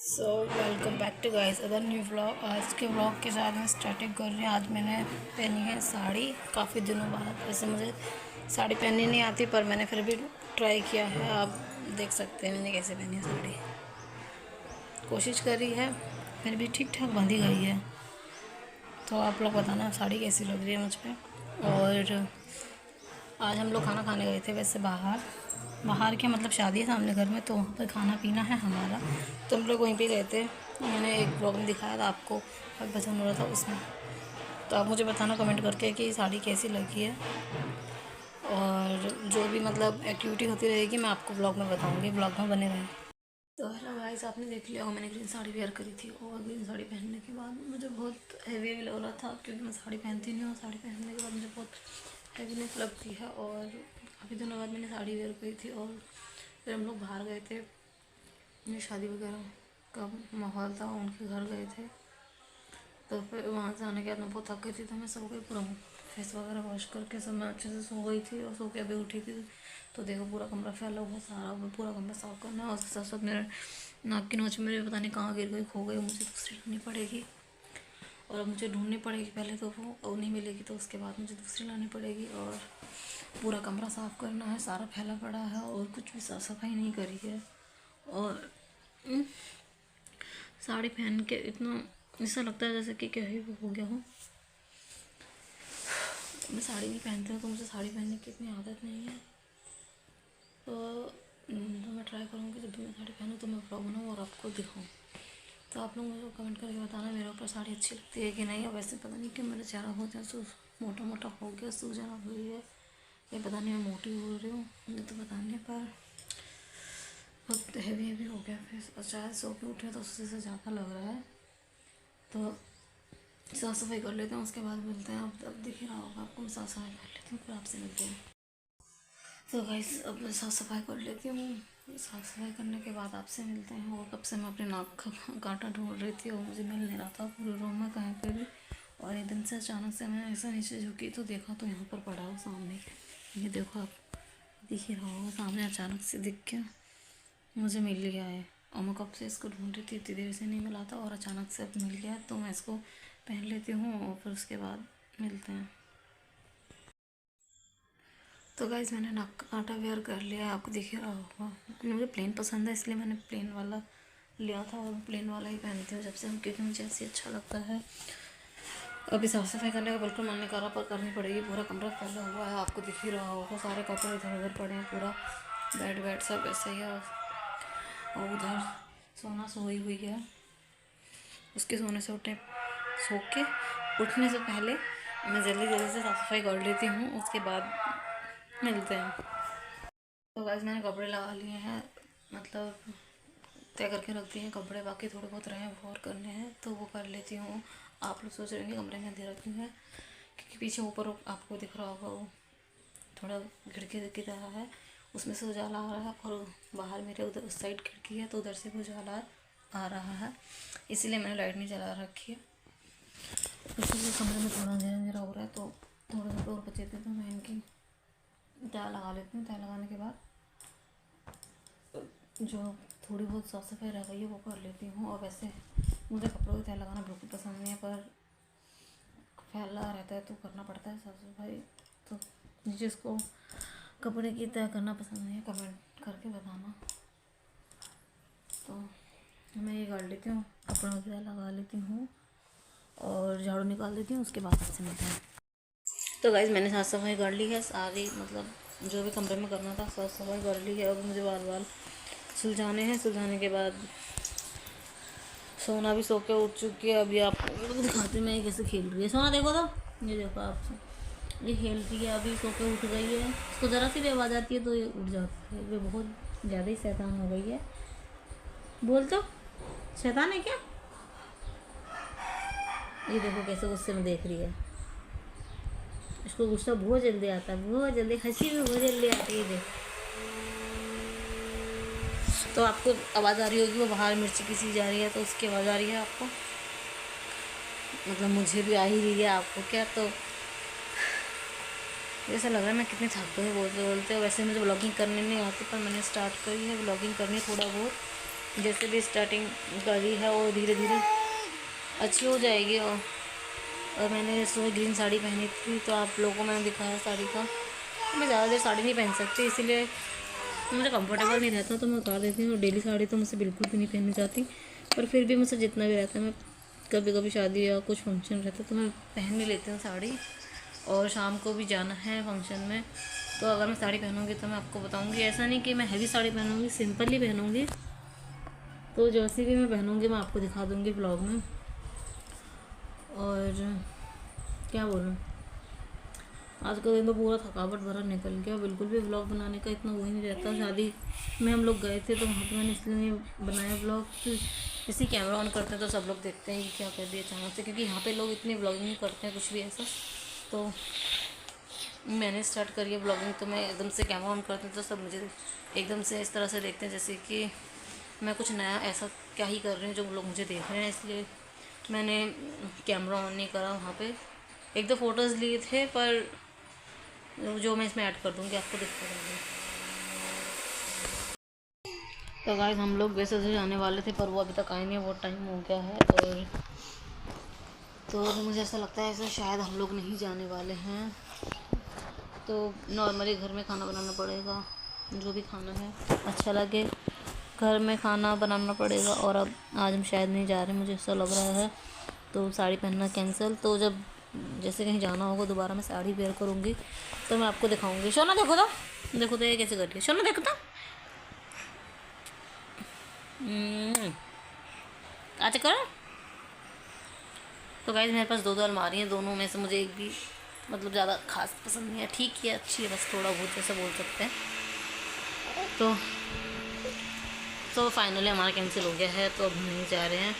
Welcome back to guys other new vlog. आज के vlog के साथ मैं स्टार्टिंग कर रही हूँ। आज मैंने पहनी है साड़ी काफ़ी दिनों बाद। वैसे मुझे साड़ी पहननी नहीं आती पर मैंने फिर भी ट्राई किया है। आप देख सकते हैं मैंने कैसे पहनी है साड़ी। कोशिश करी है फिर भी ठीक ठाक बंधी गई है। तो आप लोग बताना साड़ी कैसी लग रही है मुझ पर। और आज हम लोग खाना खाने गए थे वैसे बाहर बाहर के मतलब शादी है सामने घर में, तो वहाँ पर खाना पीना है हमारा। तो हम लोग वहीं पे गए थे। मैंने एक ब्लॉग में दिखाया था आपको, काफ़ी पसंद हो रहा था उसमें। तो आप मुझे बताना कमेंट करके कि साड़ी कैसी लगी है। और जो भी मतलब एक्टिविटी होती रहेगी मैं आपको ब्लॉग में बताऊँगी, ब्लॉग में बने रहें। तो हेलो गाइस, आपने देख लिया होगा मैंने ग्रीन साड़ी वेयर करी थी। और ग्रीन साड़ी पहनने के बाद मुझे बहुत हैवी लग रहा था, क्योंकि मैं साड़ी पहनती नहीं हूँ। साड़ी पहनने के बाद मुझे बहुत हैवीनेस लगती है। और काफ़ी दिनों बाद मैंने साड़ी वेयर करी थी। और फिर हम लोग बाहर गए थे, ये शादी वगैरह का माहौल था, उनके घर गए थे। तो फिर वहाँ से आने के बाद मैं बहुत थक गई थी, तो मैं सो गई पूरा। फेस वगैरह वॉश करके सब मैं अच्छे से सो गई थी। और सो के अभी उठी थी तो देखो पूरा कमरा फैला हुआ सारा। पूरा कमरा साफ करना है। और उसके साथ साथ मेरे नाक की नोच मेरे पता नहीं कहाँ गिर गई, खो गई, मुझे दूसरी लानी पड़ेगी। और अब मुझे ढूंढनी पड़ेगी, पहले तो वो नहीं मिलेगी तो उसके बाद मुझे दूसरी लानी पड़ेगी। और पूरा कमरा साफ़ करना है, सारा फैला पड़ा है और कुछ भी साफ़ सफाई नहीं करी है। और साड़ी पहन के इतना ऐसा लगता है जैसे कि क्या ही हो गया हो। मैं साड़ी नहीं पहनती हूँ तो मुझे साड़ी पहनने की इतनी आदत नहीं है। तो मैं ट्राई करूँगी जब भी मैं साड़ी पहनूँ तो मैं ब्लॉग बनाऊँ और आपको दिखाऊँ। तो आप लोग मुझे कमेंट करके बताना मेरे ऊपर साड़ी अच्छी लगती है कि नहीं। और वैसे पता नहीं क्यों मेरा चेहरा बहुत ज़्यादा मोटा मोटा हो गया, सूजन हो गई है। ये पता नहीं मैं मोटी हो रही हूँ, मुझे तो पता नहीं, पर बहुत हैवी हो गया फेस। और शायद सो के उठे तो उससे से ज़्यादा लग रहा है। तो साफ़ सफाई कर लेते हैं, उसके बाद मिलते हैं। अब दिख ही रहा होगा आपको, मैं साफ़ सफाई कर लेती हूँ फिर आपसे मिलते हैं। तो गाइस अब मैं साफ़ सफाई कर लेती हूँ। साफ़ सफाई करने के बाद आपसे मिलते हैं। और कब से मैं अपने नाक का कांटा ढूंढ रही थी और मुझे मिल नहीं रहा था पूरे रूम में कहीं पे भी। और एकदम से अचानक से मैं ऐसा नीचे झुकी तो देखा तो यहाँ पर पड़ा हो सामने। ये देखो आप, दिख ही रहा होगा सामने, अचानक से दिख के मुझे मिल गया है। और मैं कब से इसको ढूंढ रही थी, इतनी देर से नहीं मिला था और अचानक से अब मिल गया। तो मैं इसको पहन लेती हूँ और फिर उसके बाद मिलते हैं। तो गाइज़ मैंने नाक का कांटा वेयर कर लिया है, आपको दिख ही रहा होगा। मुझे प्लेन पसंद है इसलिए मैंने प्लेन वाला लिया था और प्लेन वाला ही पहनती हूँ जब से, क्योंकि मुझे ऐसे अच्छा लगता है। अभी साफ़ सफाई करने का बिल्कुल मन नहीं कर रहा पर करनी पड़ेगी। पूरा कमरा फैला हुआ है, आपको दिख ही रहा होगा, सारे कपड़े इधर उधर पड़े हैं, पूरा बेड वेड सब ऐसे ही है। और उधर सोना सोई हुई है, उसके सोने से उठने से पहले मैं जल्दी जल्दी से साफ़ सफाई कर लेती हूँ, उसके बाद मिलते हैं। तो गाइस मैंने कपड़े लगा लिए हैं, मतलब तय करके रख दिए हैं कपड़े। बाकी थोड़े बहुत रहे हैं वो और करने हैं तो वो कर लेती हूँ। आप लोग सोच रहे होंगे कमरे में अंधेरा क्यों है, क्योंकि पीछे ऊपर आपको दिख रहा होगा वो थोड़ा खिड़की दिख रहा है, उसमें से उजाला आ रहा है। और बाहर मेरे उधर उस साइड खिड़की है तो उधर से भी उजाला आ रहा है, इसीलिए मैंने लाइट नहीं जला रखी है। इसीलिए कमरे में थोड़ा अंधेरा अंधेरा हो रहा है। तो थोड़े बहुत और बचे थे तो मैं इनकी तय लगा लेती हूँ। तय लगाने के बाद जो थोड़ी बहुत साफ़ सफाई रह गई है वो कर लेती हूँ। और वैसे मुझे कपड़ों की तय लगाना बिल्कुल पसंद नहीं है, पर फैला रहता है तो करना पड़ता है साफ़ सफाई। तो जिसको कपड़े की तय करना पसंद नहीं है कमेंट करके बताना। तो मैं ये कर लेती हूँ, कपड़ों की तय लगा लेती हूँ और झाड़ू निकाल देती हूँ, उसके बाद आपसे मिलते हैं। तो गाइज़ मैंने साफ़ सफाई कर ली है सारी, मतलब जो भी कमरे में करना था साफ़ सफाई कर ली है। अब मुझे बार बार सुलझाने हैं, सुलझाने के बाद सोना भी सो के उठ चुकी है। अभी आपको दिखाते मैं कैसे खेल रही है। सोना देखो तो, ये देखो आप, ये खेल रही है, अभी सो के उठ गई है। इसको ज़रा सी भी आवाज़ आती है तो ये उठ जाती है। ये बहुत ज़्यादा ही शैतान हो गई है। बोल तो, शैतान है क्या? ये देखो कैसे गुस्से में देख रही है। इसको गुस्सा बहुत जल्दी आता है, बहुत जल्दी, हंसी भी बहुत जल्दी आती है। देखो तो आपको आवाज़ आ रही होगी वो बाहर मिर्ची पीसी जा रही है तो उसकी आवाज़ आ रही है आपको, मतलब मुझे भी आ ही रही है, आपको क्या। तो ऐसा लग रहा है मैं कितनी थक गई बोलते बोलते। वैसे मुझे ब्लॉगिंग करने नहीं आती पर मैंने स्टार्ट करी है ब्लॉगिंग करनी थोड़ा बहुत, जैसे भी स्टार्टिंग करी है वो धीरे धीरे अच्छी हो जाएगी। और मैंने सुबह ग्रीन साड़ी पहनी थी तो आप लोगों को मैंने दिखाया साड़ी का। मैं ज़्यादा देर साड़ी नहीं पहन सकती, इसीलिए मुझे कंफर्टेबल नहीं रहता तो मैं उतार देती हूँ। और डेली साड़ी तो मुझसे बिल्कुल भी नहीं पहननी चाहती, पर फिर भी मुझसे जितना भी रहता है मैं कभी कभी शादी या कुछ फंक्शन रहता है तो मैं पहन ही लेती हूँ साड़ी। और शाम को भी जाना है फंक्शन में, तो अगर मैं साड़ी पहनूँगी तो मैं आपको बताऊँगी। ऐसा नहीं कि मैं हैवी साड़ी पहनूँगी, सिंपल ही पहनूँगी। तो जैसी भी मैं पहनूँगी मैं आपको दिखा दूँगी ब्लॉग में। और क्या बोलूँ, आज का दिन तो पूरा थकावट भरा निकल गया, बिल्कुल भी व्लॉग बनाने का इतना वो ही नहीं रहता। शादी में हम लोग गए थे तो वहाँ पर मैंने इसलिए नहीं बनाया व्लॉग कि इसी कैमरा ऑन करते हैं तो सब लोग देखते हैं कि क्या कर दिया अचानक से, क्योंकि यहाँ पे लोग इतनी व्लॉगिंग नहीं करते हैं कुछ भी ऐसा। तो मैंने स्टार्ट करी है व्लॉगिंग, तो मैं एकदम से कैमरा ऑन करती हूँ तो सब मुझे एकदम से इस तरह से देखते हैं जैसे कि मैं कुछ नया ऐसा क्या ही कर रही हूँ जो लोग मुझे देख रहे हैं। इसलिए मैंने कैमरा ऑन नहीं करा वहाँ पे। एक दो फ़ोटोज़ लिए थे पर जो मैं इसमें ऐड कर दूँगी आपको दिखा दूँगी। तो गाइस हम लोग वैसे से जाने वाले थे पर वो अभी तक आए नहीं, बहुत टाइम हो गया है। और तो मुझे ऐसा लगता है ऐसा शायद हम लोग नहीं जाने वाले हैं, तो नॉर्मली घर में खाना बनाना पड़ेगा, जो भी खाना है अच्छा लगे घर में खाना बनाना पड़ेगा। और अब आज हम शायद नहीं जा रहे, मुझे ऐसा लग रहा है, तो साड़ी पहनना कैंसिल। तो जब जैसे कहीं जाना होगा दोबारा मैं साड़ी वेयर करूँगी तो मैं आपको दिखाऊंगी। सोना देखो तो ये कैसे कर रही है, सोना देखो तो अच्छा करो। तो गाइस मेरे पास दो अलमारी हैं, दोनों में से मुझे एक भी मतलब ज़्यादा खास पसंद नहीं है, ठीक है अच्छी है बस थोड़ा बहुत जैसा बोल सकते हैं। तो फाइनली हमारा कैंसिल हो गया है, तो अब हम नहीं जा रहे हैं।